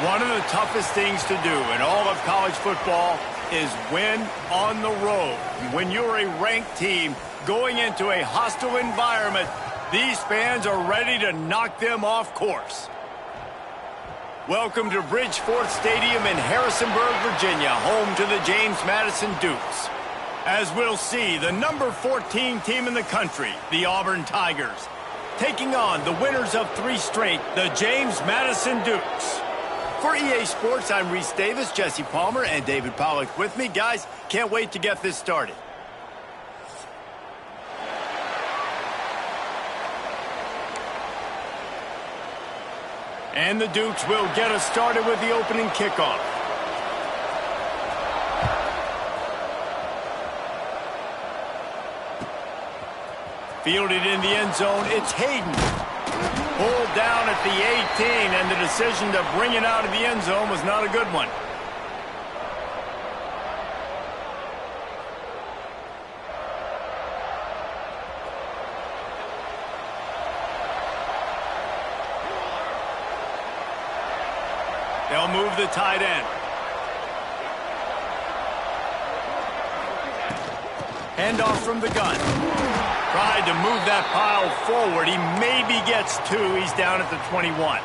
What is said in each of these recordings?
One of the toughest things to do in all of college football is win on the road. When you're a ranked team going into a hostile environment, these fans are ready to knock them off course. Welcome to Bridgeport Stadium in Harrisonburg, Virginia, home to the James Madison Dukes. As we'll see, the number 14 team in the country, the Auburn Tigers, taking on the winners of 3 straight, the James Madison Dukes. For EA Sports, I'm Reese Davis, Jesse Palmer, and David Pollack with me. Guys, can't wait to get this started. And the Dukes will get us started with the opening kickoff. Fielded in the end zone, it's Hayden. Pulled down at the 18, and the decision to bring it out of the end zone was not a good one. They'll move the tight end. Handoff from the gun. Tried to move that pile forward. He maybe gets 2. He's down at the 21.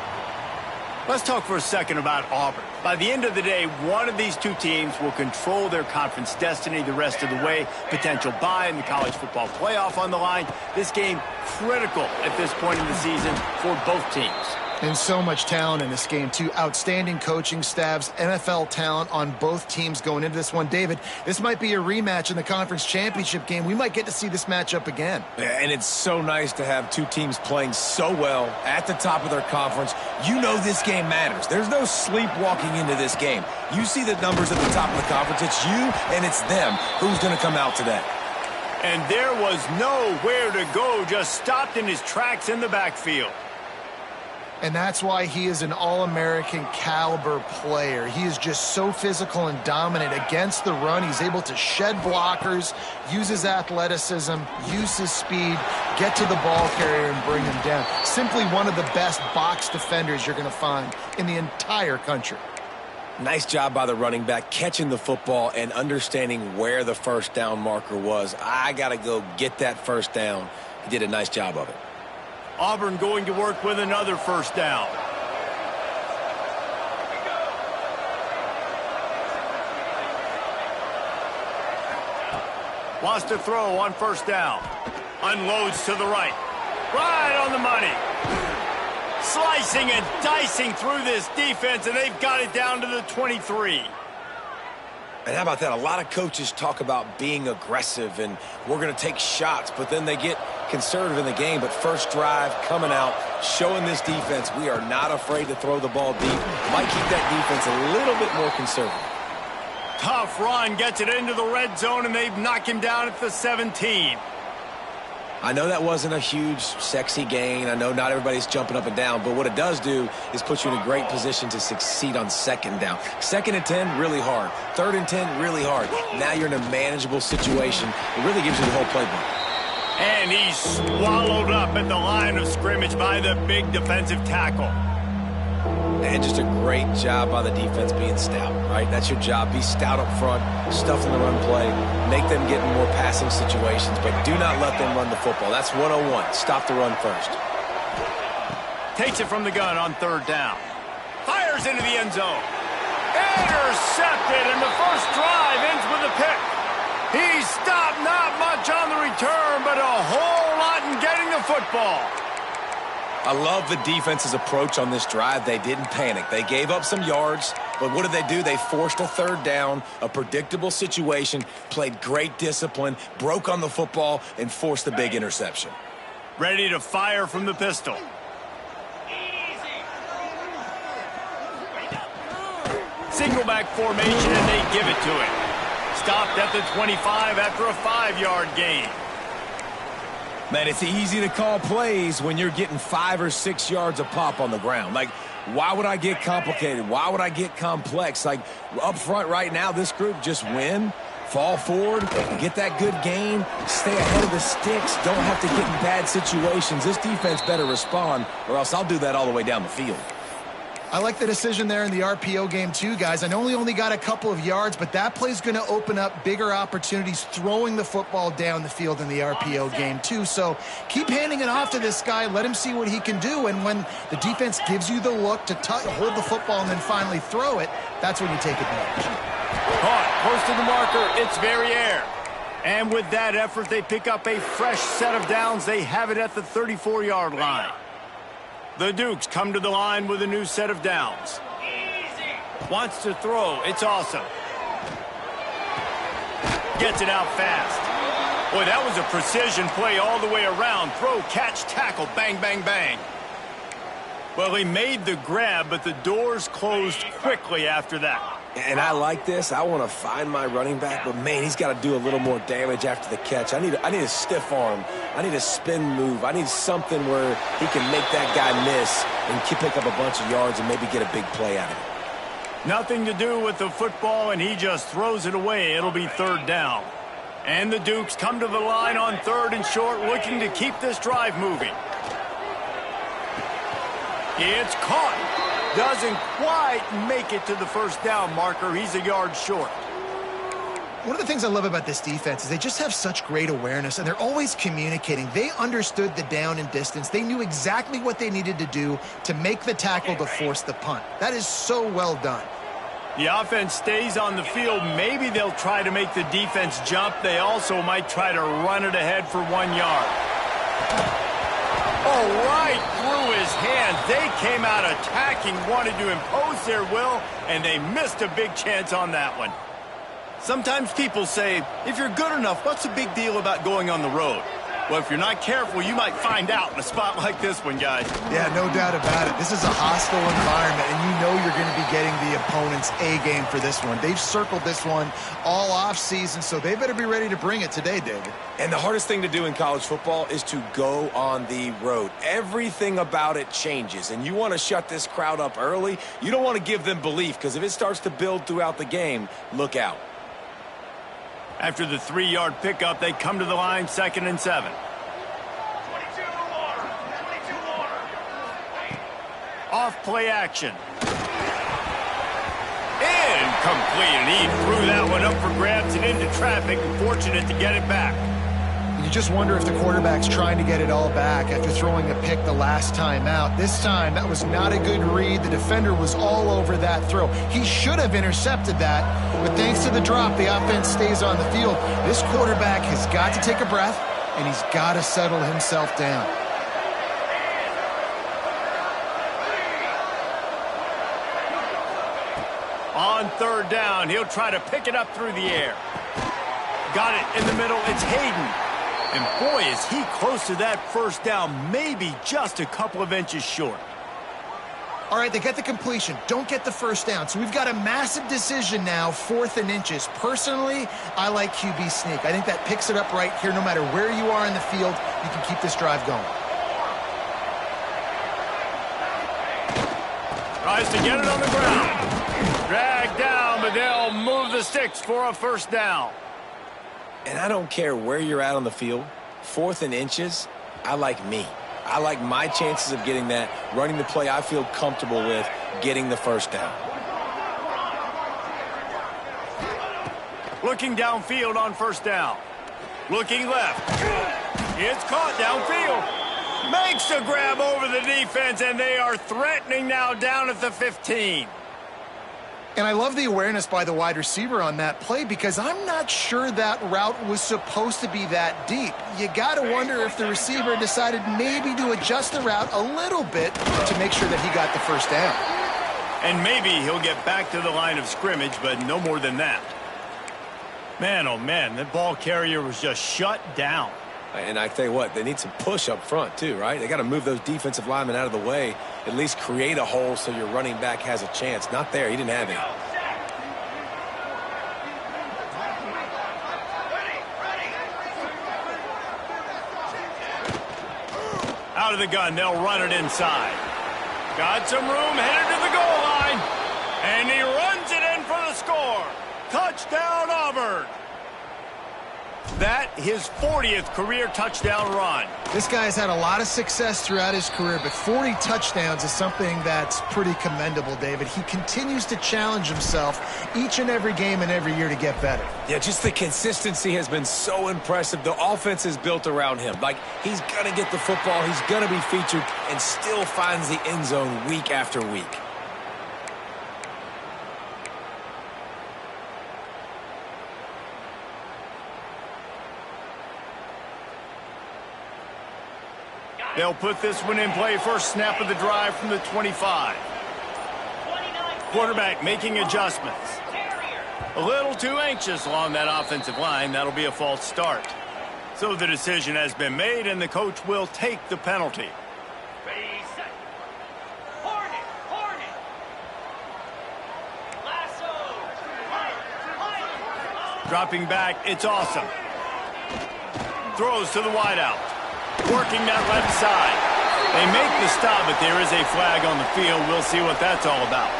Let's talk for a second about Auburn. By the end of the day, one of these 2 teams will control their conference destiny the rest of the way. Potential bye in the college football playoff on the line. This game critical at this point in the season for both teams. And so much talent in this game, too. Outstanding coaching staffs, NFL talent on both teams going into this one. David, this might be a rematch in the conference championship game. We might get to see this matchup again. Yeah, and it's so nice to have 2 teams playing so well at the top of their conference. You know this game matters. There's no sleepwalking into this game. You see the numbers at the top of the conference. It's you and it's them. Who's going to come out today? And there was nowhere to go, just stopped in his tracks in the backfield. And that's why he is an All-American caliber player. He is just so physical and dominant against the run. He's able to shed blockers, use his athleticism, use his speed, get to the ball carrier and bring him down. Simply one of the best box defenders you're going to find in the entire country. Nice job by the running back, catching the football and understanding where the first down marker was. I got to go get that first down. He did a nice job of it. Auburn going to work with another first down. Wants to throw on first down. Unloads to the right. Right on the money. Slicing and dicing through this defense, and they've got it down to the 23. And how about that? A lot of coaches talk about being aggressive and we're going to take shots, but then they get conservative in the game. But first drive coming out, showing this defense we are not afraid to throw the ball deep. Might keep that defense a little bit more conservative. Tough run, gets it into the red zone, and they've knocked him down at the 17. I know that wasn't a huge, sexy gain. I know not everybody's jumping up and down, but what it does do is put you in a great position to succeed on second down. 2nd and 10, really hard. 3rd and 10, really hard. Now you're in a manageable situation. It really gives you the whole playbook. And he's swallowed up at the line of scrimmage by the big defensive tackle. And just a great job by the defense being stout, right? That's your job. Be stout up front, stuff in the run play, make them get in more passing situations, but do not let them run the football. That's 101. Stop the run first. Takes it from the gun on 3rd down. Fires into the end zone. Intercepted, and the first drive ends with a pick. He stopped not much on the return, but a whole lot in getting the football. I love the defense's approach on this drive. They didn't panic. They gave up some yards, but what did they do? They forced a 3rd down, a predictable situation, played great discipline, broke on the football, and forced the big interception. Ready to fire from the pistol. Single back formation, and they give it to him. Stopped at the 25 after a 5-yard gain. Man, it's easy to call plays when you're getting 5 or 6 yards a pop on the ground. Like, why would I get complicated? Why would I get complex? Like, up front right now, this group just win, fall forward, get that good gain, stay ahead of the sticks, don't have to get in bad situations. This defense better respond, or else I'll do that all the way down the field. I like the decision there in the RPO game too, guys. I know he only got a couple of yards, but that play's going to open up bigger opportunities throwing the football down the field in the RPO game too. So keep handing it off to this guy. Let him see what he can do. And when the defense gives you the look to hold the football and then finally throw it, that's when you take advantage. Caught close to the marker. It's Verrier. And with that effort, they pick up a fresh set of downs. They have it at the 34-yard line. The Dukes come to the line with a new set of downs. Wants to throw. It's awesome. Gets it out fast. Boy, that was a precision play all the way around. Throw, catch, tackle, bang, bang, bang. Well, he made the grab, but the doors closed quickly after that. And I like this. I want to find my running back, but, man, he's got to do a little more damage after the catch. I need a stiff arm. I need a spin move. I need something where he can make that guy miss and pick up a bunch of yards and maybe get a big play out of it. Nothing to do with the football, and he just throws it away. It'll be third down. And the Dukes come to the line on third and short, looking to keep this drive moving. It's caught. Doesn't quite make it to the first down marker. He's a yard short. One of the things I love about this defense is they just have such great awareness, and they're always communicating. They understood the down and distance. They knew exactly what they needed to do to make the tackle to force the punt. That is so well done. The offense stays on the field. Maybe they'll try to make the defense jump. They also might try to run it ahead for 1 yard. Oh, right through his hands. They came out attacking, wanted to impose their will, and they missed a big chance on that one. Sometimes people say, if you're good enough, what's the big deal about going on the road? Well, if you're not careful, you might find out in a spot like this one, guys. Yeah, no doubt about it. This is a hostile environment, and you know you're going to be getting the opponent's A game for this one. They've circled this one all offseason, so they better be ready to bring it today, David. And the hardest thing to do in college football is to go on the road. Everything about it changes, and you want to shut this crowd up early. You don't want to give them belief, because if it starts to build throughout the game, look out. After the 3-yard pickup, they come to the line, 2nd and 7. Off play action. Incomplete, and he threw that one up for grabs and into traffic, and fortunate to get it back. You just wonder if the quarterback's trying to get it all back after throwing a pick the last time out. This time, that was not a good read. The defender was all over that throw. He should have intercepted that, but thanks to the drop, the offense stays on the field. This quarterback has got to take a breath, and he's got to settle himself down. On third down, he'll try to pick it up through the air. Got it in the middle. It's Hayden. And boy, is he close to that first down, maybe just a couple of inches short. All right, they get the completion. Don't get the first down. So we've got a massive decision now, 4th and inches. Personally, I like QB sneak. I think that picks it up right here. No matter where you are in the field, you can keep this drive going. Tries to get it on the ground. Dragged down, but they'll move the sticks for a first down. And I don't care where you're at on the field, 4th and inches, I like me. I like my chances of getting that, running the play I feel comfortable with, getting the first down. Looking downfield on first down. Looking left. It's caught downfield. Makes the grab over the defense, and they are threatening now down at the 15. And I love the awareness by the wide receiver on that play because I'm not sure that route was supposed to be that deep. You got to wonder if the receiver decided maybe to adjust the route a little bit to make sure that he got the first down. And maybe he'll get back to the line of scrimmage, but no more than that. Man, oh man, that ball carrier was just shut down. And I tell you what, they need some push up front too, right? They got to move those defensive linemen out of the way, at least create a hole so your running back has a chance. Not there. He didn't have any. Out of the gun, they'll run it inside. Got some room, headed to the goal line. And he runs it in for the score. Touchdown, Auburn. that his 40th career touchdown run. This guy has had a lot of success throughout his career, but 40 touchdowns is something that's pretty commendable, David. He continues to challenge himself each and every game and every year to get better. Yeah, just the consistency has been so impressive. The offense is built around him. Like, he's going to get the football, he's going to be featured, and still finds the end zone week after week. They'll put this one in play. First snap of the drive from the 25. Quarterback making adjustments. A little too anxious along that offensive line. That'll be a false start. So the decision has been made, and the coach will take the penalty. Ready, set. Hornet, Hornet. Lasso. Dropping back, it's awesome. Throws to the wideout. Working that left side. They make the stop, but there is a flag on the field. We'll see what that's all about.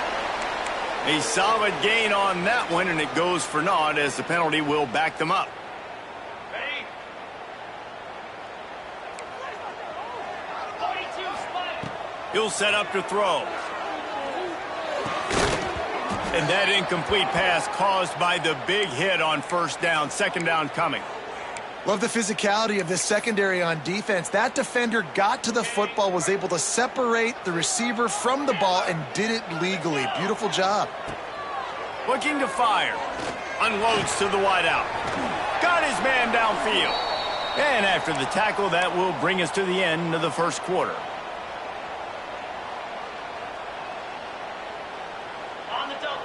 A solid gain on that one, and it goes for naught as the penalty will back them up. Ready? 42 spike. He'll set up to throw. And that incomplete pass caused by the big hit on first down. Second down coming. Love the physicality of this secondary on defense. That defender got to the football, was able to separate the receiver from the ball, and did it legally. Beautiful job. Looking to fire. Unloads to the wideout. Got his man downfield. And after the tackle, that will bring us to the end of the first quarter. On the double.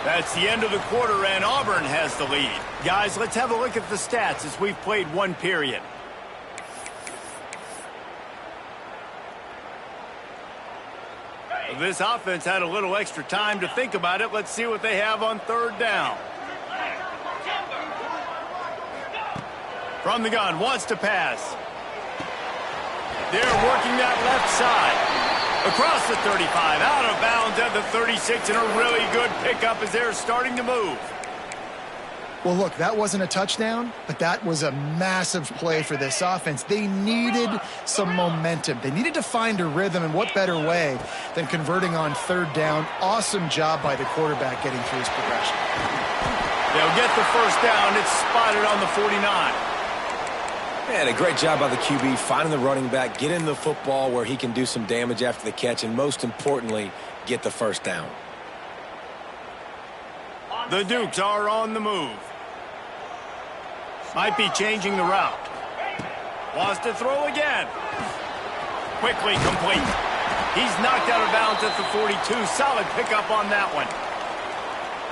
That's the end of the quarter, and Auburn has the lead. Guys, let's have a look at the stats as we've played one period. This offense had a little extra time to think about it. Let's see what they have on third down. From the gun, wants to pass. They're working that left side. Across the 35, out of bounds at the 36, and a really good pickup as they're starting to move. Well, look, that wasn't a touchdown, but that was a massive play for this offense. They needed some momentum. They needed to find a rhythm, and what better way than converting on third down. Awesome job by the quarterback getting through his progression. They'll get the first down. It's spotted on the 49. Man, a great job by the QB, finding the running back, getting the football where he can do some damage after the catch, and most importantly, get the first down. The Dukes are on the move. Might be changing the route. Wants to throw again. Quickly complete. He's knocked out of bounds at the 42. Solid pickup on that one.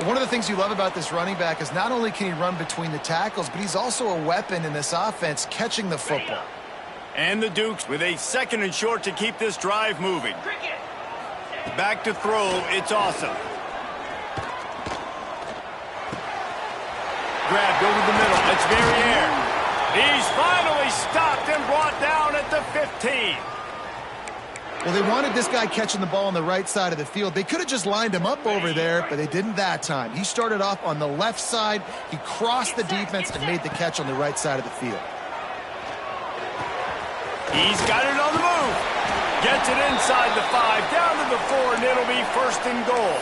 One of the things you love about this running back is not only can he run between the tackles, but he's also a weapon in this offense, catching the football. And the Dukes with a second and short to keep this drive moving. Back to throw. It's awesome. Grabbed over the middle. It's Verrier. He's finally stopped and brought down at the 15. Well, they wanted this guy catching the ball on the right side of the field. They could have just lined him up over there, but they didn't that time. He started off on the left side. He crossed the defense and made the catch on the right side of the field. He's got it on the move. Gets it inside the 5, down to the 4, and it'll be first and goal.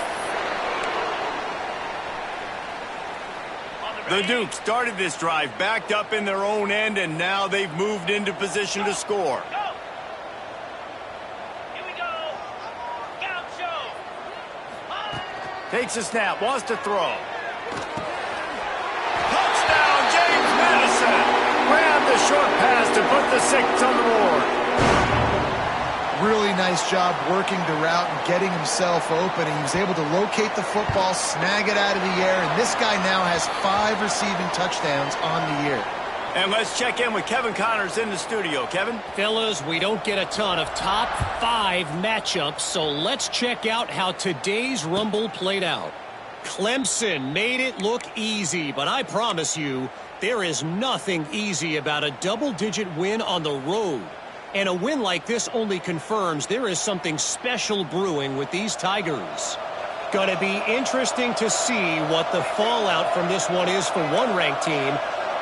The Dukes started this drive backed up in their own end, and now they've moved into position to score. Takes a snap, wants to throw. Touchdown, James Madison. Grabbed the short pass to put the 6 on the board. Really nice job working the route and getting himself open. He was able to locate the football, snag it out of the air, and this guy now has 5 receiving touchdowns on the year. And let's check in with Kevin Connors in the studio. Kevin? Fellas, we don't get a ton of top 5 matchups, so let's check out how today's Rumble played out. Clemson made it look easy, but I promise you, there is nothing easy about a double-digit win on the road. And a win like this only confirms there is something special brewing with these Tigers. Going to be interesting to see what the fallout from this one is for one ranked team,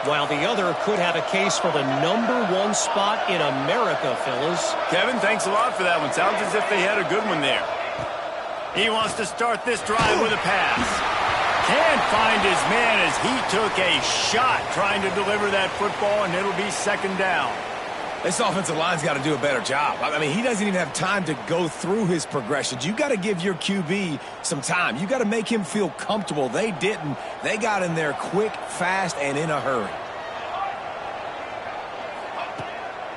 while the other could have a case for the #1 spot in America, fellas. Kevin, thanks a lot for that one. Sounds as if they had a good one there. He wants to start this drive with a pass. Can't find his man as he took a shot trying to deliver that football, and it'll be second down. This offensive line's got to do a better job. I mean, he doesn't even have time to go through his progressions. You got to give your QB some time. You got to make him feel comfortable. They didn't. They got in there quick, fast, and in a hurry.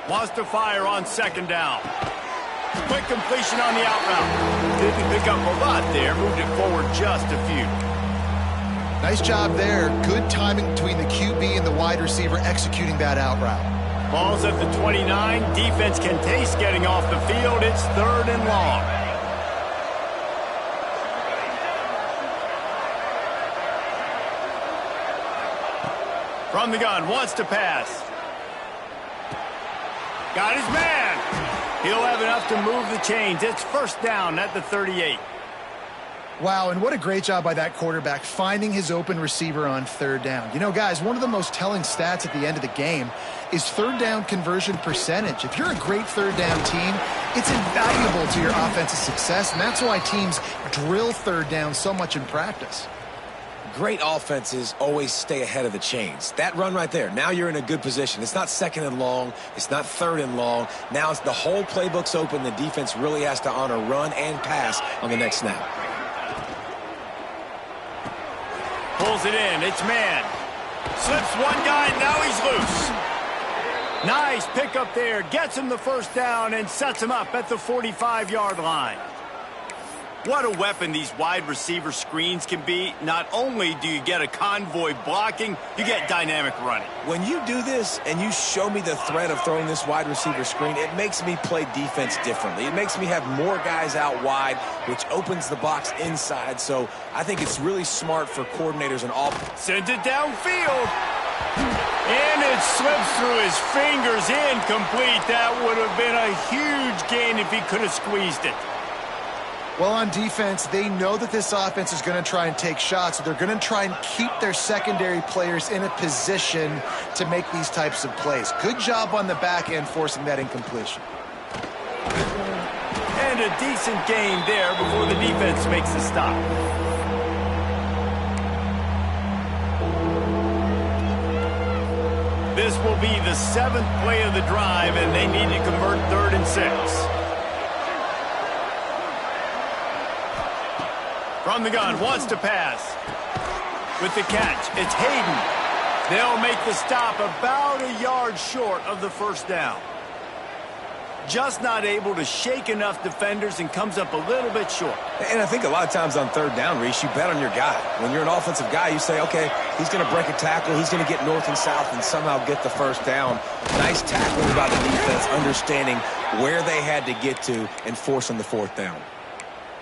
Wants to fire on second down. Quick completion on the out route. Didn't pick up a lot there. Moved it forward just a few. Nice job there. Good timing between the QB and the wide receiver executing that out route. Ball's at the 29. Defense can taste getting off the field. It's third and long. From the gun, wants to pass. Got his man. He'll have enough to move the chains. It's first down at the 38. Wow, and what a great job by that quarterback finding his open receiver on third down. You know, guys, one of the most telling stats at the end of the game is third down conversion percentage. If you're a great third down team, it's invaluable to your offensive success, and that's why teams drill third down so much in practice. Great offenses always stay ahead of the chains. That run right there, now you're in a good position. It's not second and long. It's not third and long. Now it's the whole playbook's open. The defense really has to honor run and pass on the next snap. Pulls it in. It's man. Slips one guy. Now he's loose. Nice pickup there. Gets him the first down and sets him up at the 45-yard line. What a weapon these wide receiver screens can be. Not only do you get a convoy blocking, you get dynamic running. When you do this and you show me the threat of throwing this wide receiver screen, it makes me play defense differently. It makes me have more guys out wide, which opens the box inside. So I think it's really smart for coordinators and all. Sends it downfield. And it slips through his fingers, incomplete. That would have been a huge gain if he could have squeezed it. Well, on defense, they know that this offense is going to try and take shots, so they're going to try and keep their secondary players in a position to make these types of plays. Good job on the back end forcing that incompletion. And a decent gain there before the defense makes the stop. This will be the 7th play of the drive, and they need to convert 3rd and 6. From the gun, wants to pass. With the catch, it's Hayden. They'll make the stop about a yard short of the first down. Just not able to shake enough defenders and comes up a little bit short. And I think a lot of times on third down, Reese, you bet on your guy. When you're an offensive guy, you say, okay, he's going to break a tackle, he's going to get north and south and somehow get the first down. Nice tackling by the defense, understanding where they had to get to and forcing the 4th down.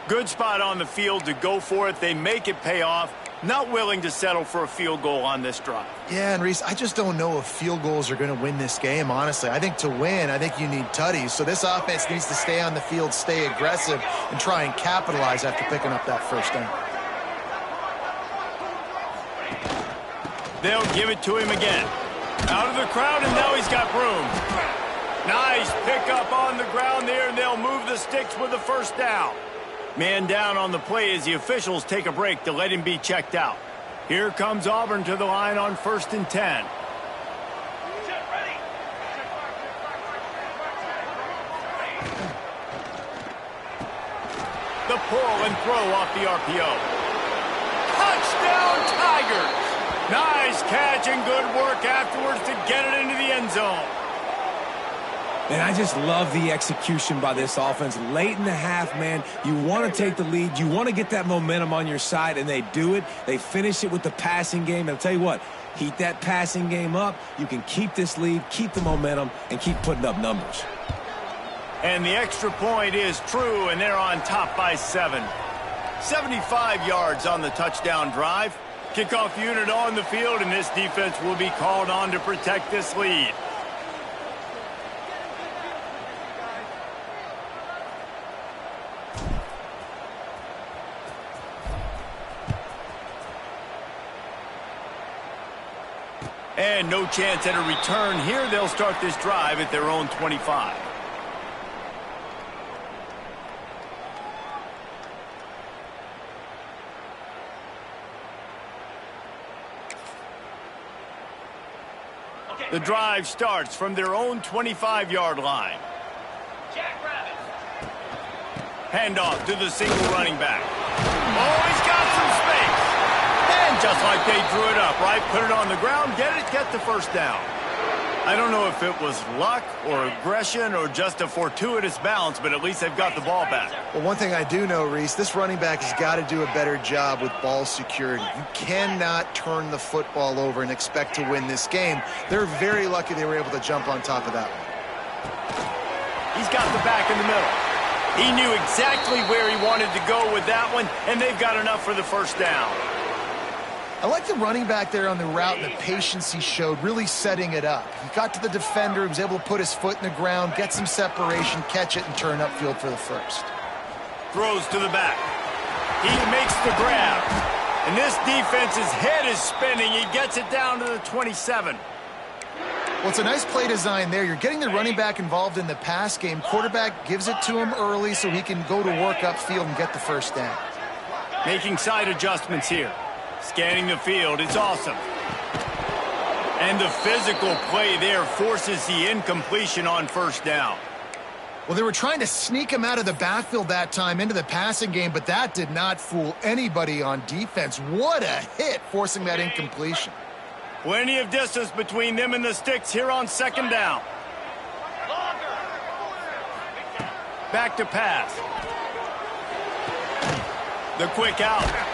Good spot on the field to go for it. They make it pay off. Not willing to settle for a field goal on this drive. Yeah, and Reese, I just don't know if field goals are going to win this game, honestly. I think to win, I think you need tutties. So this offense needs to stay on the field, stay aggressive, and try and capitalize after picking up that first down. They'll give it to him again. Out of the crowd, and now he's got room. Nice pickup on the ground there, and they'll move the sticks with the first down. Man down on the play as the officials take a break to let him be checked out. Here comes Auburn to the line on 1st and 10. The pull and throw off the RPO. Touchdown Tigers! Nice catch and good work afterwards to get it into the end zone. And I just love the execution by this offense. Late in the half, man, you want to take the lead. You want to get that momentum on your side, and they do it. They finish it with the passing game. And I'll tell you what, heat that passing game up. You can keep this lead, keep the momentum, and keep putting up numbers. And the extra point is true, and they're on top by 7. 75 yards on the touchdown drive. Kickoff unit on the field, and this defense will be called on to protect this lead. And no chance at a return here. They'll start this drive at their own 25. The drive starts from their own 25-yard line. Jackrabbit. Handoff to the single running back. Oh, he's got some space. And just like they drew it up, right? Put it on the ground, get the first down. I don't know if it was luck or aggression or just a fortuitous bounce, but at least they've got the ball back. Well, one thing I do know, Reese, this running back has got to do a better job with ball security. You cannot turn the football over and expect to win this game. They're very lucky they were able to jump on top of that one. He's got the back in the middle. He knew exactly where he wanted to go with that one, and they've got enough for the first down. I like the running back there on the route and the patience he showed, really setting it up. He got to the defender, he was able to put his foot in the ground, get some separation, catch it, and turn upfield for the first. Throws to the back. He makes the grab. And this defense's head is spinning. He gets it down to the 27. Well, it's a nice play design there. You're getting the running back involved in the pass game. Quarterback gives it to him early so he can go to work upfield and get the first down. Making side adjustments here. Scanning the field, it's awesome. And the physical play there forces the incompletion on first down. Well, they were trying to sneak him out of the backfield that time into the passing game, but that did not fool anybody on defense. What a hit, forcing that incompletion. Plenty of distance between them and the sticks here on second down. Back to pass. The quick out.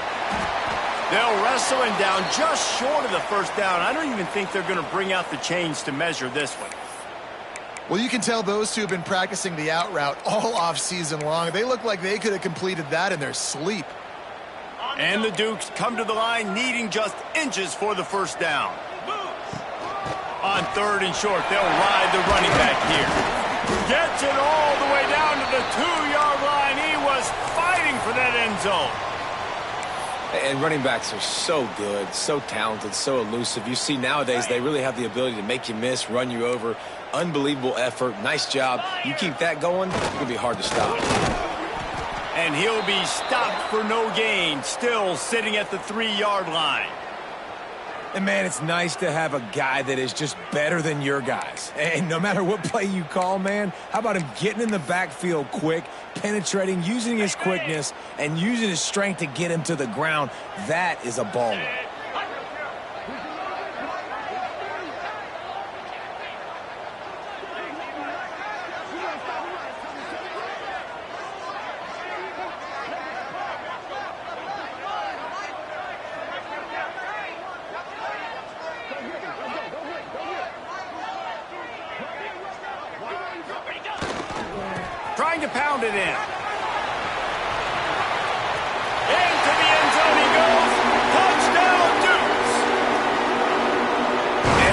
They'll wrestle him down just short of the first down. I don't even think they're going to bring out the chains to measure this one. Well, you can tell those two have been practicing the out route all off-season long. They look like they could have completed that in their sleep. And the Dukes come to the line needing just inches for the first down. On third and short, they'll ride the running back here. Gets it all the way down to the 2-yard line. He was fighting for that end zone. And running backs are so good, so talented, so elusive. You see nowadays they really have the ability to make you miss, run you over. Unbelievable effort. Nice job. You keep that going, it's going to be hard to stop. And he'll be stopped for no gain, still sitting at the 3-yard line. And, man, it's nice to have a guy that is just better than your guys. And no matter what play you call, man, how about him getting in the backfield quick, penetrating, using his quickness, and using his strength to get him to the ground? That is a baller. Trying to pound it in. Into the end zone he goes. Touchdown, Dukes!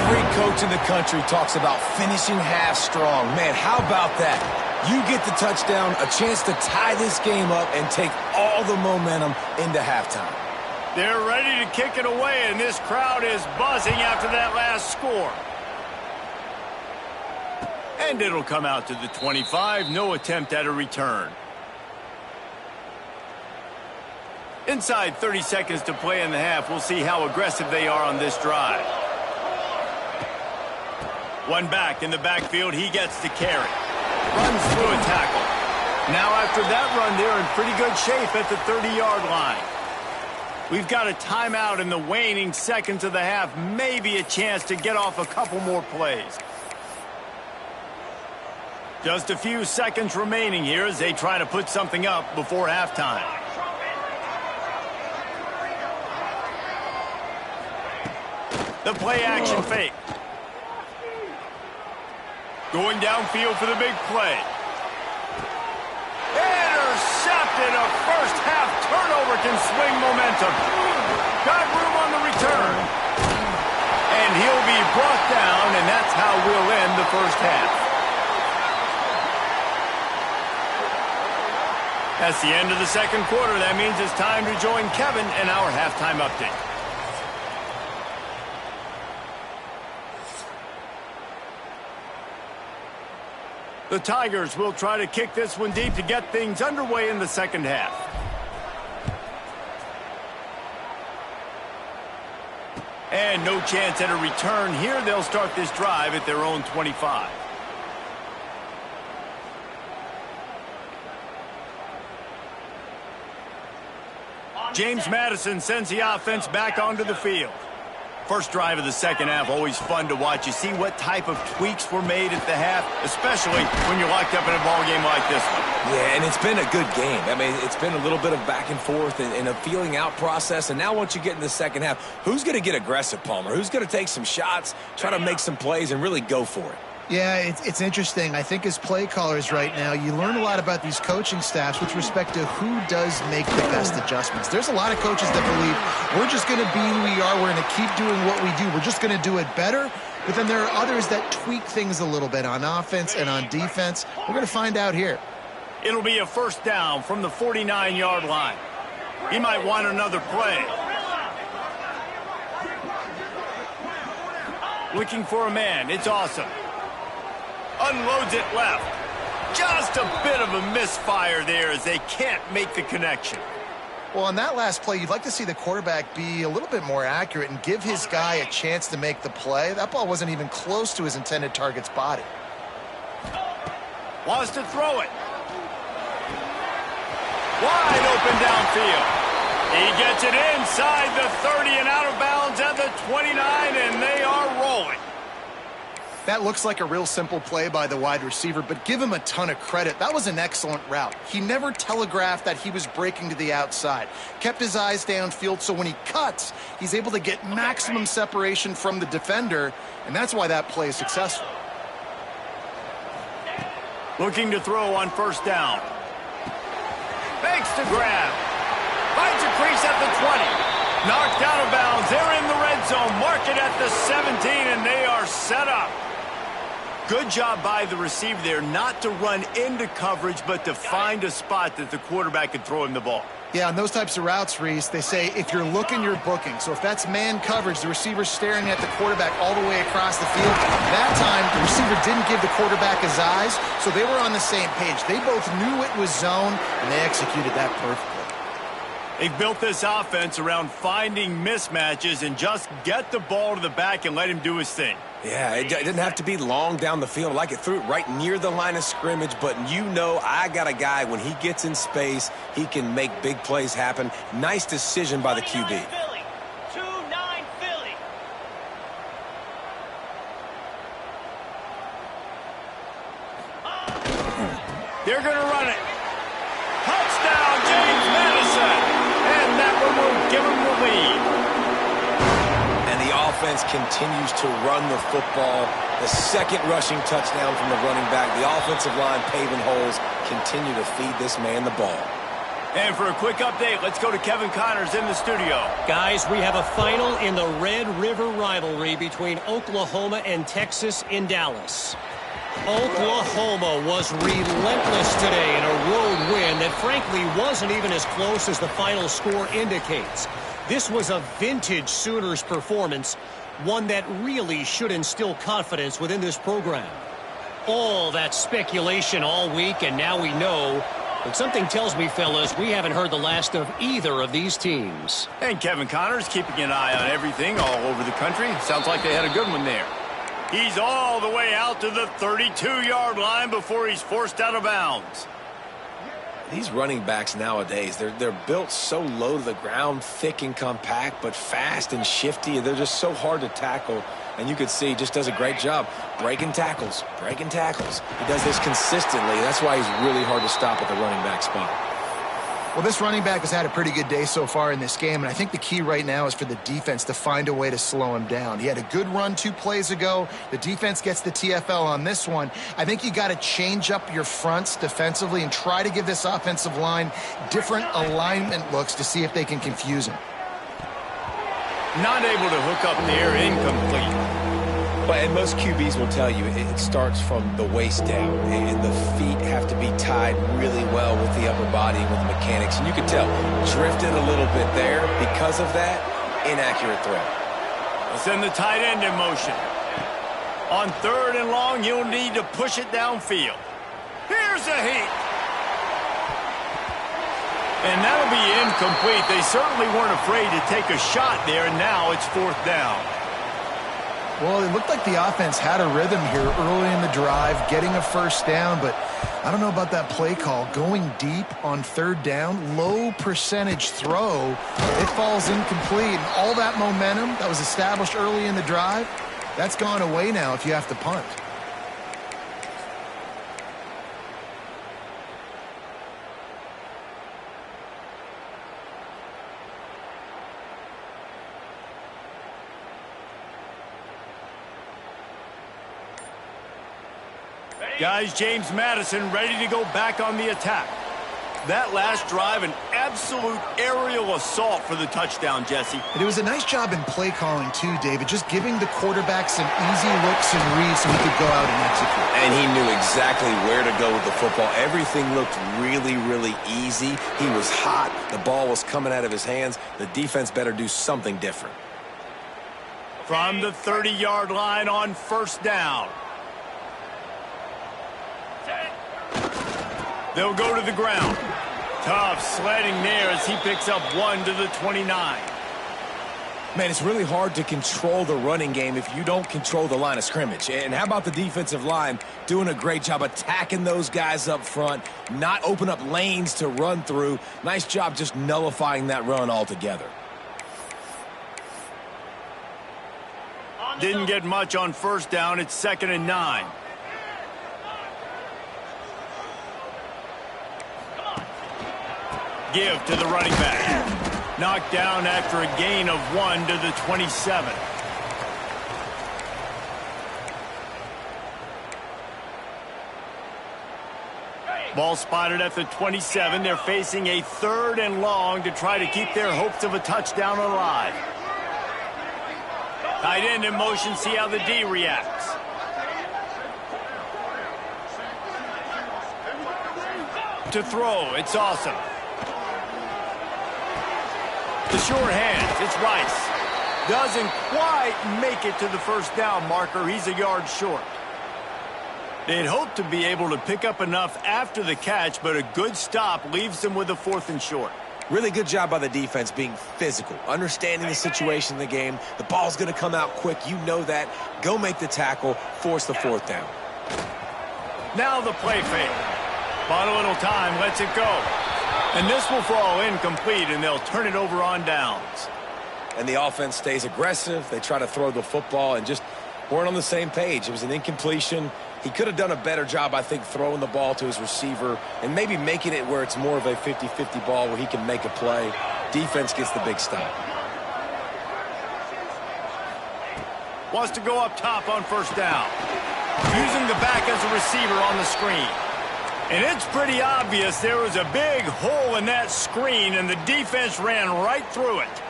Every coach in the country talks about finishing half strong. Man, how about that? You get the touchdown, a chance to tie this game up and take all the momentum into halftime. They're ready to kick it away, and this crowd is buzzing after that last score. And it'll come out to the 25. No attempt at a return. Inside 30 seconds to play in the half. We'll see how aggressive they are on this drive. One back in the backfield. He gets to carry. Runs through a tackle. Now after that run, they're in pretty good shape at the 30-yard line. We've got a timeout in the waning seconds of the half. Maybe a chance to get off a couple more plays. Just a few seconds remaining here as they try to put something up before halftime. The play action fake. Going downfield for the big play. Intercepted. A first half turnover can swing momentum. Got room on the return. And he'll be brought down, and that's how we'll end the first half. That's the end of the second quarter. That means it's time to join Kevin in our halftime update. The Tigers will try to kick this one deep to get things underway in the second half. And no chance at a return here. They'll start this drive at their own 25. James Madison sends the offense back onto the field. First drive of the second half, always fun to watch. You see what type of tweaks were made at the half, especially when you're locked up in a ball game like this one. Yeah, and it's been a good game. I mean, it's been a little bit of back and forth and a feeling out process. And now once you get in the second half, who's going to get aggressive, Palmer? Who's going to take some shots, try to make some plays, and really go for it? Yeah, it's interesting. I think as play callers right now, you learn a lot about these coaching staffs with respect to who does make the best adjustments. There's a lot of coaches that believe we're just going to be who we are. We're going to keep doing what we do. We're just going to do it better. But then there are others that tweak things a little bit on offense and on defense. We're going to find out here. It'll be a first down from the 49-yard line. He might want another play. Looking for a man. It's awesome. Unloads it left. Just a bit of a misfire there as they can't make the connection. Well, on that last play, you'd like to see the quarterback be a little bit more accurate and give his guy a chance to make the play. That ball wasn't even close to his intended target's body. Wants to throw it. Wide open downfield. He gets it inside the 30 and out of bounds at the 29, and they are rolling. That looks like a real simple play by the wide receiver, but give him a ton of credit. That was an excellent route. He never telegraphed that he was breaking to the outside. Kept his eyes downfield, so when he cuts, he's able to get maximum separation from the defender, and that's why that play is successful. Looking to throw on first down. Fakes to grab. Finds a crease at the 20. Knocked out of bounds. They're in the red zone. Mark it at the 17, and they are set up. Good job by the receiver there not to run into coverage, but to find a spot that the quarterback could throw him the ball. Yeah, on those types of routes, Reese, they say if you're looking, you're booking. So if that's man coverage, the receiver's staring at the quarterback all the way across the field. That time, the receiver didn't give the quarterback his eyes, so they were on the same page. They both knew it was zone, and they executed that perfectly. They've built this offense around finding mismatches and just get the ball to the back and let him do his thing. Yeah, it didn't have to be long down the field. Like it threw it right near the line of scrimmage, but you know I got a guy, when he gets in space, he can make big plays happen. Nice decision by the QB. 2-9 Philly. They're going to run it. Touchdown, James Madison. And that one will give him the lead. Offense continues to run the football. The second rushing touchdown from the running back. The offensive line paving holes. Continue to feed this man the ball. And for a quick update, let's go to Kevin Connors in the studio. Guys, we have a final in the Red River rivalry between Oklahoma and Texas in Dallas. Oklahoma was relentless today in a road win that frankly wasn't even as close as the final score indicates. This was a vintage Sooners performance, one that really should instill confidence within this program. All that speculation all week, and now we know. But something tells me, fellas, we haven't heard the last of either of these teams. And Kevin Connors keeping an eye on everything all over the country. Sounds like they had a good one there. He's all the way out to the 32-yard line before he's forced out of bounds. These running backs nowadays, they're built so low to the ground, thick and compact, but fast and shifty. They're just so hard to tackle. And you could see he just does a great job breaking tackles, breaking tackles. He does this consistently. That's why he's really hard to stop at the running back spot. Well, this running back has had a pretty good day so far in this game, and I think the key right now is for the defense to find a way to slow him down. He had a good run 2 plays ago. The defense gets the TFL on this one. I think you got to change up your fronts defensively and try to give this offensive line different alignment looks to see if they can confuse him. Not able to hook up there, incomplete. And most QBs will tell you it starts from the waist down, and the feet have to be tied really well with the upper body, with the mechanics. And you can tell, drifted a little bit there. Because of that, inaccurate throw. Let's send the tight end in motion. On 3rd and long, you'll need to push it downfield. Here's a heat. And that'll be incomplete. They certainly weren't afraid to take a shot there, and now it's 4th down. Well, it looked like the offense had a rhythm here early in the drive, getting a first down, but I don't know about that play call. Going deep on 3rd down, low percentage throw, it falls incomplete. And all that momentum that was established early in the drive, that's gone away now if you have to punt. Guys, James Madison ready to go back on the attack. That last drive, an absolute aerial assault for the touchdown, Jesse. And it was a nice job in play calling, too, David, just giving the quarterback some easy looks and reads so he could go out and execute. And he knew exactly where to go with the football. Everything looked really, really easy. He was hot. The ball was coming out of his hands. The defense better do something different. From the 30-yard line on 1st down. They'll go to the ground. Tough sledding there as he picks up 1 to the 29. Man, it's really hard to control the running game if you don't control the line of scrimmage. And how about the defensive line doing a great job attacking those guys up front, not open up lanes to run through. Nice job just nullifying that run altogether. Didn't get much on 1st down. It's 2nd and 9. Give to the running back. Knocked down after a gain of 1 to the 27. Ball spotted at the 27. They're facing a 3rd and long to try to keep their hopes of a touchdown alive. Tight end in motion, see how the D reacts. To throw, it's awesome. The short hands, it's Rice. Doesn't quite make it to the 1st down marker. He's a yard short. They'd hoped to be able to pick up enough after the catch, but a good stop leaves them with a 4th and short. Really good job by the defense being physical, understanding the situation in the game. The ball's going to come out quick. You know that. Go make the tackle, force the 4th down. Now the play fake. Bought a little time, lets it go. And this will fall incomplete, and they'll turn it over on downs. And the offense stays aggressive. They try to throw the football and just weren't on the same page. It was an incompletion. He could have done a better job, I think, throwing the ball to his receiver and maybe making it where it's more of a 50-50 ball where he can make a play. Defense gets the big stop. Wants to go up top on 1st down. Using the back as a receiver on the screen. And it's pretty obvious there was a big hole in that screen, and the defense ran right through it.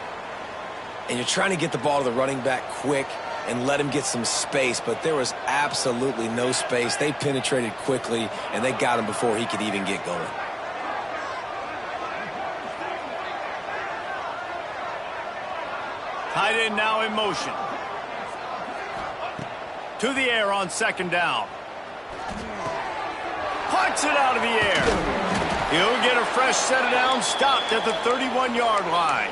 And you're trying to get the ball to the running back quick and let him get some space, but there was absolutely no space. They penetrated quickly, and they got him before he could even get going. Tight end now in motion. To the air on 2nd down. Puts it out of the air. He'll get a fresh set of downs, stopped at the 31-yard line.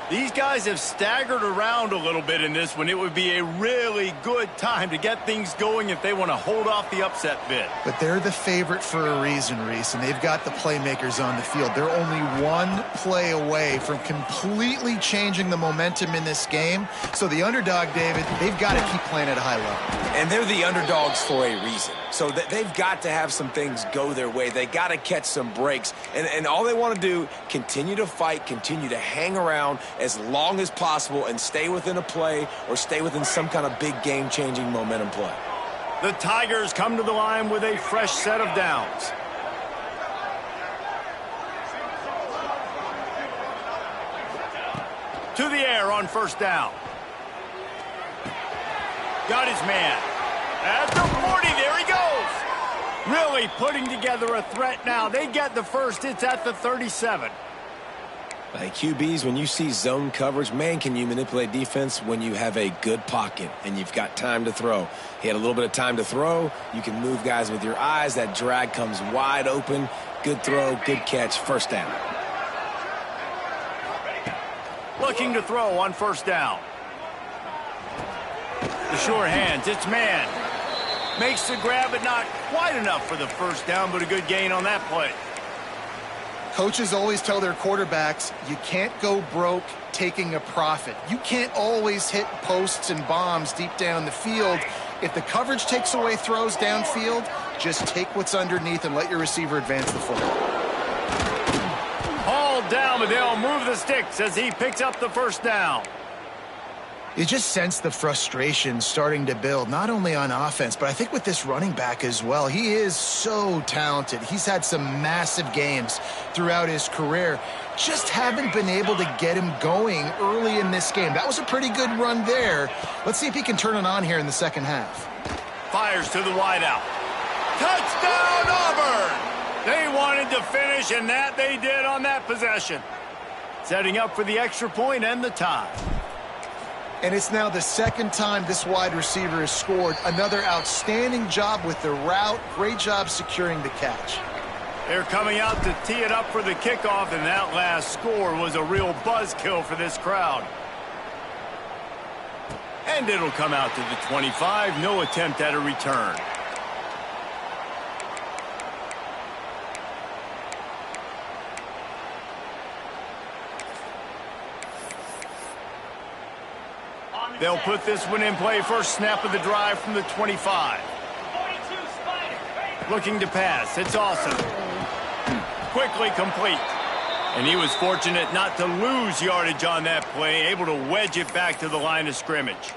These guys have staggered around a little bit in this one. It would be a really good time to get things going if they want to hold off the upset bid. But they're the favorite for a reason, Reese, and they've got the playmakers on the field. They're only one play away from completely changing the momentum in this game. So the underdog, David, they've got to keep playing at a high level. And they're the underdogs for a reason. So they've got to have some things go their way. They got to catch some breaks. And all they want to do, continue to fight, continue to hang around as long as possible and stay within a play or stay within some kind of big game-changing momentum play. The Tigers come to the line with a fresh set of downs. To the air on 1st down. Got his man. At the 40, there he goes. Really putting together a threat now. They get the first. It's at the 37. Like QBs, when you see zone coverage, man, can you manipulate defense when you have a good pocket and you've got time to throw. He had a little bit of time to throw. You can move guys with your eyes. That drag comes wide open. Good throw, good catch, first down. Looking to throw on first down. The sure hands, it's man. Makes the grab, but not quite enough for the first down, but a good gain on that play. Coaches always tell their quarterbacks, you can't go broke taking a profit. You can't always hit posts and bombs deep down the field. If the coverage takes away throws downfield, just take what's underneath and let your receiver advance the football. Hauled down, but they'll move the sticks as he picks up the first down. You just sense the frustration starting to build, not only on offense, but I think with this running back as well. He is so talented. He's had some massive games throughout his career. Just haven't been able to get him going early in this game. That was a pretty good run there. Let's see if he can turn it on here in the second half. Fires to the wideout. Touchdown, Auburn! They wanted to finish, and that they did on that possession. Setting up for the extra point and the tie. And it's now the second time this wide receiver has scored. Another outstanding job with the route. Great job securing the catch. They're coming out to tee it up for the kickoff, and that last score was a real buzzkill for this crowd. And it'll come out to the 25. No attempt at a return. They'll put this one in play. First snap of the drive from the 25. Looking to pass. It's awesome. Quickly complete. And he was fortunate not to lose yardage on that play, able to wedge it back to the line of scrimmage.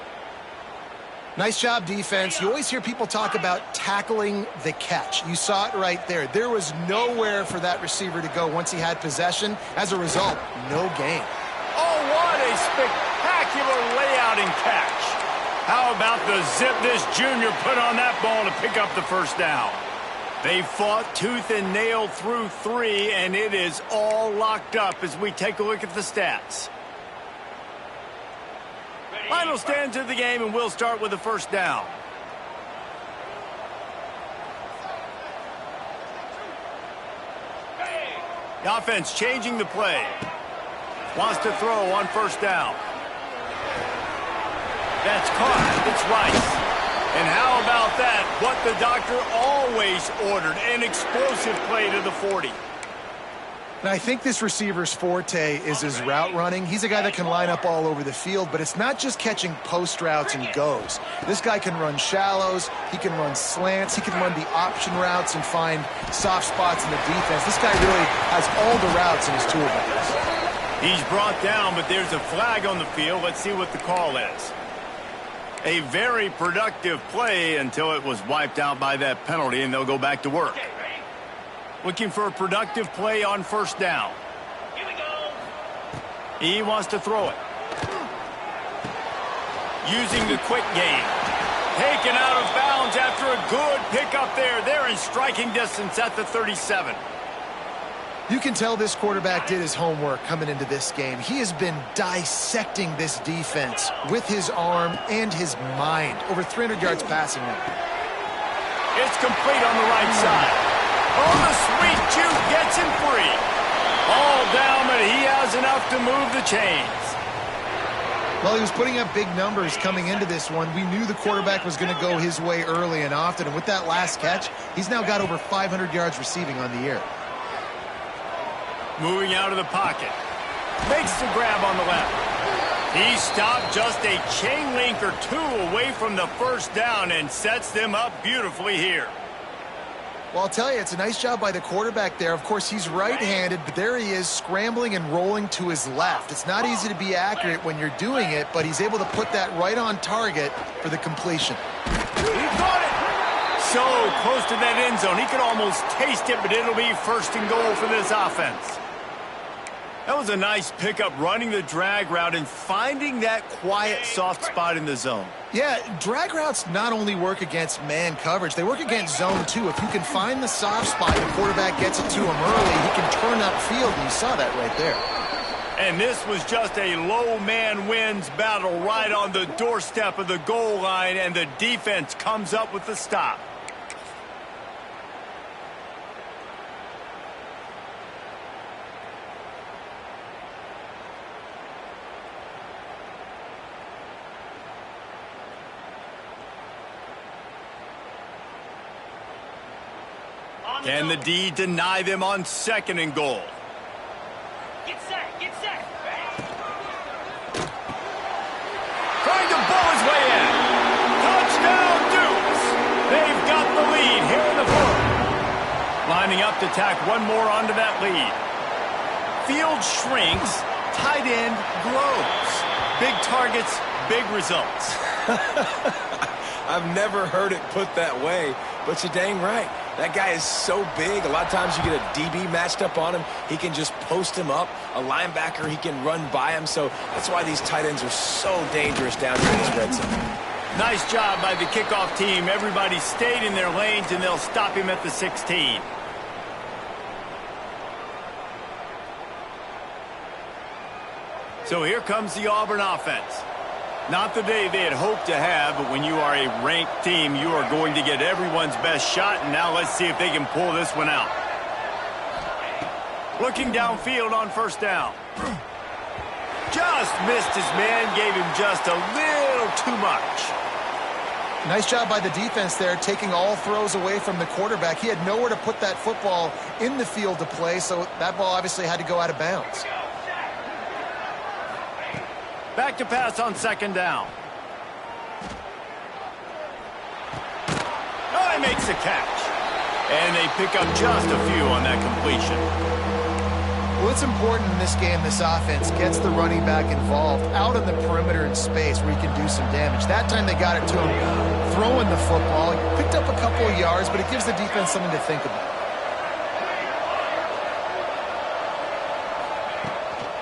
Nice job, defense. You always hear people talk about tackling the catch. You saw it right there. There was nowhere for that receiver to go once he had possession. As a result, no gain. Oh, what a spectacular layout and catch. How about the zip this junior put on that ball to pick up the first down? They fought tooth and nail through three, and it is all locked up as we take a look at the stats. Final stands of the game, and we'll start with the first down. The offense changing the play. Wants to throw on first down. That's caught. It's Rice. And how about that? What the doctor always ordered. An explosive play to the 40. And I think this receiver's forte is his route running. He's a guy that can line up all over the field, but it's not just catching post routes and goes. This guy can run shallows. He can run slants. He can run the option routes and find soft spots in the defense. This guy really has all the routes in his toolbox. He's brought down, but there's a flag on the field. Let's see what the call is. A very productive play until it was wiped out by that penalty, and they'll go back to work. Looking for a productive play on first down. Here we go. He wants to throw it. Using the quick game. Taken out of bounds after a good pickup there. They're in striking distance at the 37. You can tell this quarterback did his homework coming into this game. He has been dissecting this defense with his arm and his mind. Over 300 yards passing now. It's complete on the right side. Oh, the sweet juke gets him free. All down, but he has enough to move the chains. Well, he was putting up big numbers coming into this one. We knew the quarterback was going to go his way early and often. And with that last catch, he's now got over 500 yards receiving on the year. Moving out of the pocket. Makes the grab on the left. He stopped just a chain link or two away from the first down and sets them up beautifully here. Well, I'll tell you, it's a nice job by the quarterback there. Of course, he's right-handed, but there he is scrambling and rolling to his left. It's not easy to be accurate when you're doing it, but he's able to put that right on target for the completion. He got it! So close to that end zone. He could almost taste it, but it'll be first and goal for this offense. That was a nice pickup, running the drag route and finding that quiet, soft spot in the zone. Yeah, drag routes not only work against man coverage, they work against zone too. If you can find the soft spot, the quarterback gets it to him early, he can turn upfield, and you saw that right there. And this was just a low man wins battle right on the doorstep of the goal line, and the defense comes up with the stop. Can the D deny them on 2nd and goal? Get set, get set. Trying to bull his way in. Touchdown, Dukes. They've got the lead here in the 4th. Lining up to tack one more onto that lead. Field shrinks, tight end grows. Big targets, big results. I've never heard it put that way, but you're dang right. That guy is so big. A lot of times you get a DB matched up on him. He can just post him up. A linebacker, he can run by him. So that's why these tight ends are so dangerous down here in this red zone. Nice job by the kickoff team. Everybody stayed in their lanes, and they'll stop him at the 16. So here comes the Auburn offense. Not the day they had hoped to have, but when you are a ranked team, you are going to get everyone's best shot, and now let's see if they can pull this one out. Looking downfield on 1st down. Just missed his man, gave him just a little too much. Nice job by the defense there, taking all throws away from the quarterback. He had nowhere to put that football in the field to play, so that ball obviously had to go out of bounds. Back to pass on 2nd down. Oh, he makes the catch. And they pick up just a few on that completion. Well, it's important in this game this offense gets the running back involved out on the perimeter in space where he can do some damage. That time they got it to him throwing the football. He picked up a couple of yards, but it gives the defense something to think about.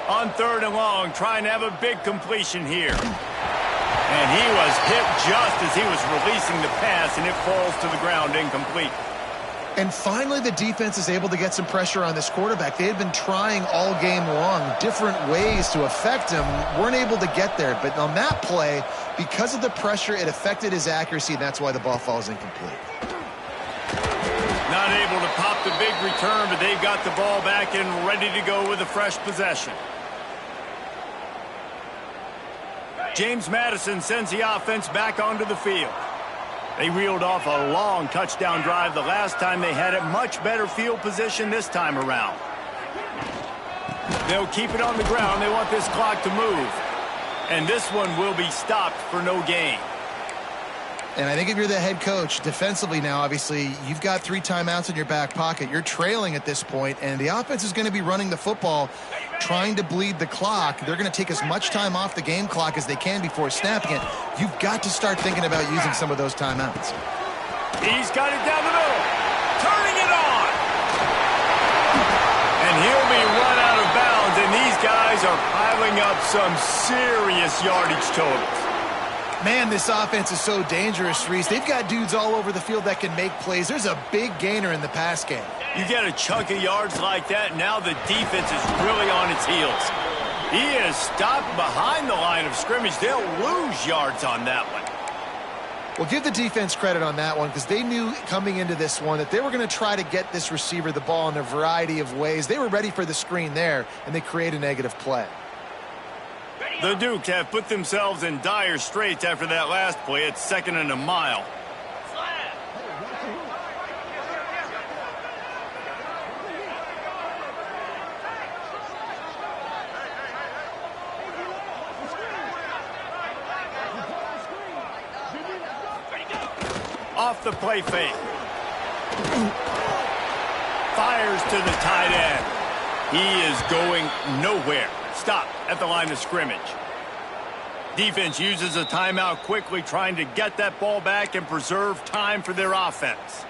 On 3rd and long, trying to have a big completion here. And he was hit just as he was releasing the pass, and it falls to the ground incomplete. And finally, the defense is able to get some pressure on this quarterback. They had been trying all game long, different ways to affect him, weren't able to get there. But on that play, because of the pressure, it affected his accuracy, and that's why the ball falls incomplete. Not able to pop the big return, but they've got the ball back and ready to go with a fresh possession. James Madison sends the offense back onto the field. They reeled off a long touchdown drive the last time they had it. Much better field position this time around. They'll keep it on the ground. They want this clock to move. And this one will be stopped for no gain. And I think if you're the head coach, defensively now, obviously, you've got 3 timeouts in your back pocket. You're trailing at this point, and the offense is going to be running the football, trying to bleed the clock. They're going to take as much time off the game clock as they can before snapping it. You've got to start thinking about using some of those timeouts. He's got it down the middle. Turning it on. And he'll be run out of bounds, and these guys are piling up some serious yardage totals. Man, this offense is so dangerous, Reese. They've got dudes all over the field that can make plays. There's a big gainer in the pass game. You get a chunk of yards like that, now the defense is really on its heels. He is stopped behind the line of scrimmage. They'll lose yards on that one. Well, give the defense credit on that one because they knew coming into this one that they were going to try to get this receiver the ball in a variety of ways. They were ready for the screen there, and they create a negative play. The Dukes have put themselves in dire straits after that last play. It's 2nd and a mile. Off the play fake. Fires to the tight end. He is going nowhere. Stop at the line of scrimmage. Defense uses a timeout quickly, trying to get that ball back and preserve time for their offense.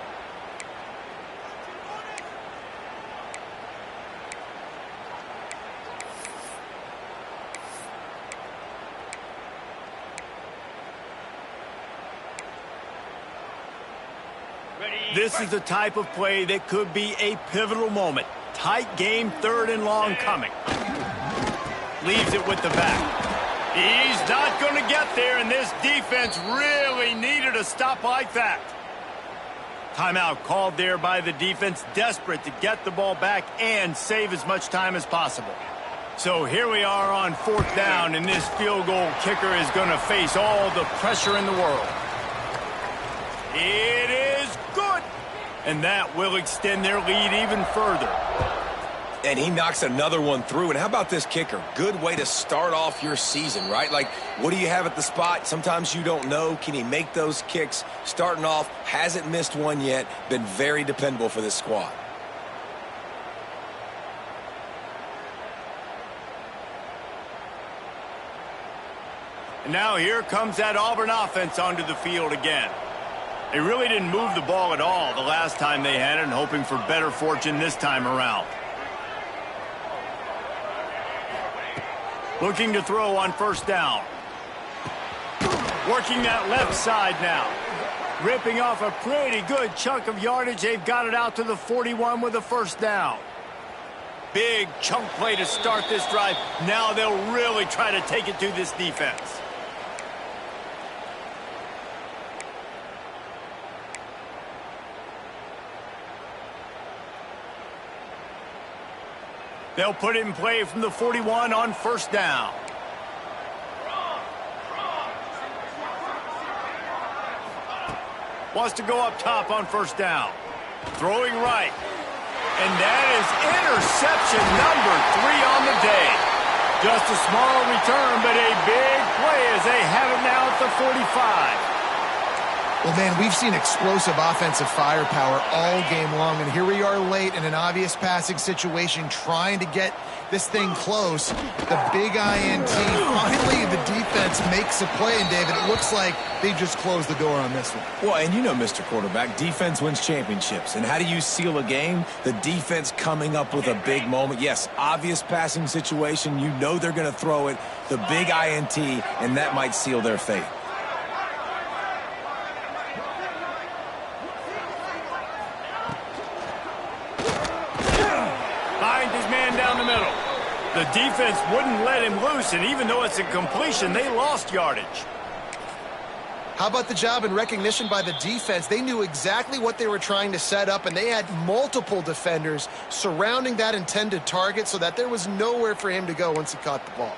This is the type of play that could be a pivotal moment. Tight game, 3rd and long coming. Leaves it with the back. He's not going to get there, and this defense really needed a stop like that. Timeout called there by the defense, desperate to get the ball back and save as much time as possible. So here we are on 4th down, and this field goal kicker is going to face all the pressure in the world. It is good, and that will extend their lead even further. And he knocks another one through. And how about this kicker? Good way to start off your season, right? Like, what do you have at the spot? Sometimes you don't know. Can he make those kicks? Starting off, hasn't missed one yet. Been very dependable for this squad. And now here comes that Auburn offense onto the field again. They really didn't move the ball at all the last time they had it, and hoping for better fortune this time around. Looking to throw on 1st down. Working that left side now. Ripping off a pretty good chunk of yardage. They've got it out to the 41 with a 1st down. Big chunk play to start this drive. Now they'll really try to take it to this defense. They'll put it in play from the 41 on 1st down. Wants to go up top on 1st down. Throwing right. And that is interception number 3 on the day. Just a small return, but a big play as they have it now at the 45. Well, man, we've seen explosive offensive firepower all game long, and here we are late in an obvious passing situation trying to get this thing close. The big INT, finally the defense makes a play, and David, it looks like they just closed the door on this one. Well, and you know, Mr. Quarterback, defense wins championships. And how do you seal a game? The defense coming up with a big moment. Yes, obvious passing situation. You know they're going to throw it. The big INT, and that might seal their fate. The defense wouldn't let him loose, and even though it's a completion, they lost yardage. How about the job and recognition by the defense? They knew exactly what they were trying to set up, and they had multiple defenders surrounding that intended target so that there was nowhere for him to go once he caught the ball.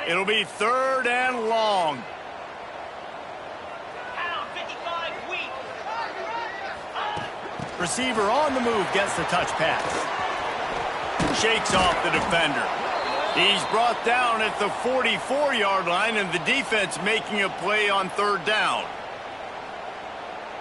It'll be 3rd and long. Receiver on the move gets the touch pass. Shakes off the defender. He's brought down at the 44-yard line, and the defense making a play on 3rd down.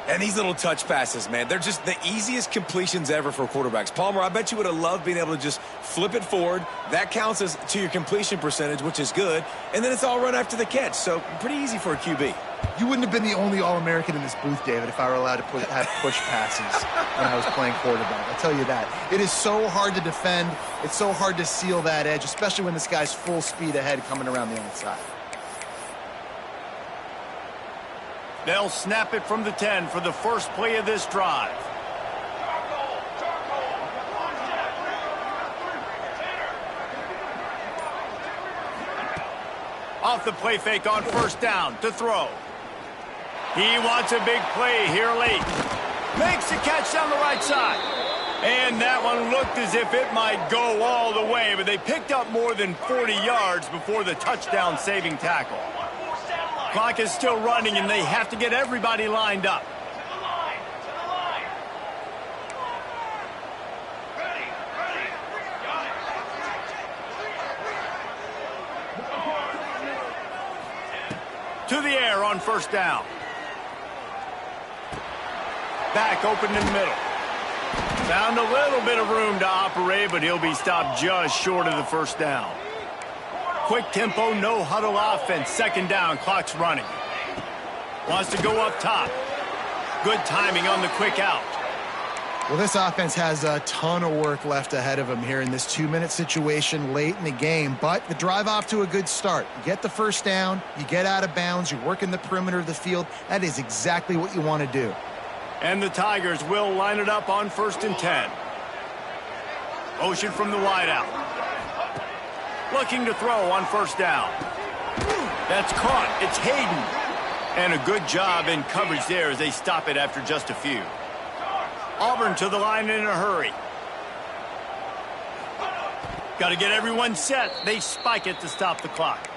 And these little touch passes, man, they're just the easiest completions ever for quarterbacks. Palmer, I bet you would have loved being able to just flip it forward. That counts as to your completion percentage, which is good. And then it's all run after the catch, so pretty easy for a QB. You wouldn't have been the only All-American in this booth, David, if I were allowed to have push passes when I was playing quarterback. I'll tell you that. It is so hard to defend. It's so hard to seal that edge, especially when this guy's full speed ahead coming around the outside. They'll snap it from the 10 for the first play of this drive. Off the play fake on 1st down to throw. He wants a big play here late. Makes the catch down the right side. And that one looked as if it might go all the way, but they picked up more than 40 yards before the touchdown saving tackle. Clock is still running, and they have to get everybody lined up. To the air on 1st down. Back open in the middle. Found a little bit of room to operate, but he'll be stopped just short of the 1st down. Quick tempo, no huddle offense. 2nd down, clock's running. Wants to go up top. Good timing on the quick out. Well, this offense has a ton of work left ahead of them here in this 2-minute situation late in the game, but the drive off to a good start. You get the 1st down, you get out of bounds, you work in the perimeter of the field. That is exactly what you want to do. And the Tigers will line it up on 1st and 10. Motion from the wideout. Looking to throw on first down. That's caught. It's Hayden. And a good job in coverage there as they stop it after just a few. Auburn to the line in a hurry. Got to get everyone set. They spike it to stop the clock.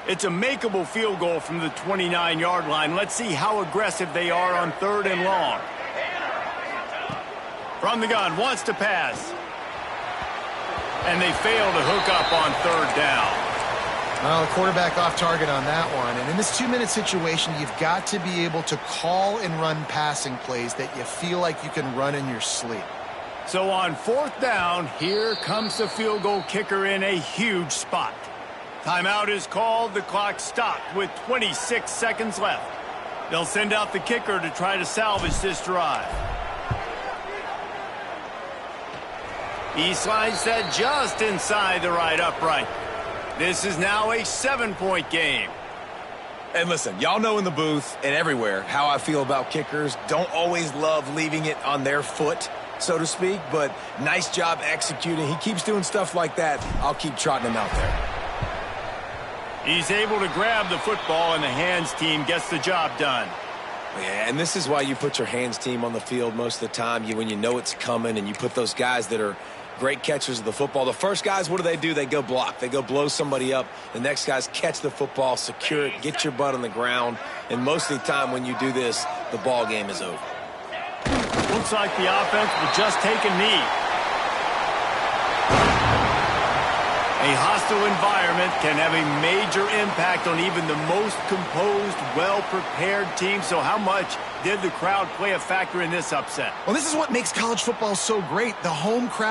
It's a makeable field goal from the 29-yard line. Let's see how aggressive they are on 3rd and long. From the gun, wants to pass. And they fail to hook up on 3rd down. Well, the quarterback off target on that one. And in this 2-minute situation, you've got to be able to call and run passing plays that you feel like you can run in your sleep. So on 4th down, here comes the field goal kicker in a huge spot. Timeout is called. The clock stopped with 26 seconds left. They'll send out the kicker to try to salvage this drive. He slides that just inside the right upright. This is now a 7-point game. And listen, y'all know in the booth and everywhere how I feel about kickers. Don't always love leaving it on their foot, so to speak, but nice job executing. He keeps doing stuff like that. I'll keep trotting him out there. He's able to grab the football, and the hands team gets the job done. Yeah, and this is why you put your hands team on the field most of the time, when you know it's coming, and you put those guys that are great catchers of the football. The first guys, what do? They go block. They go blow somebody up. The next guys catch the football, secure it, get your butt on the ground. And most of the time when you do this, the ball game is over. Looks like the offense will just take a knee. A hostile environment can have a major impact on even the most composed, well-prepared team. So how much did the crowd play a factor in this upset? Well, this is what makes college football so great. The home crowd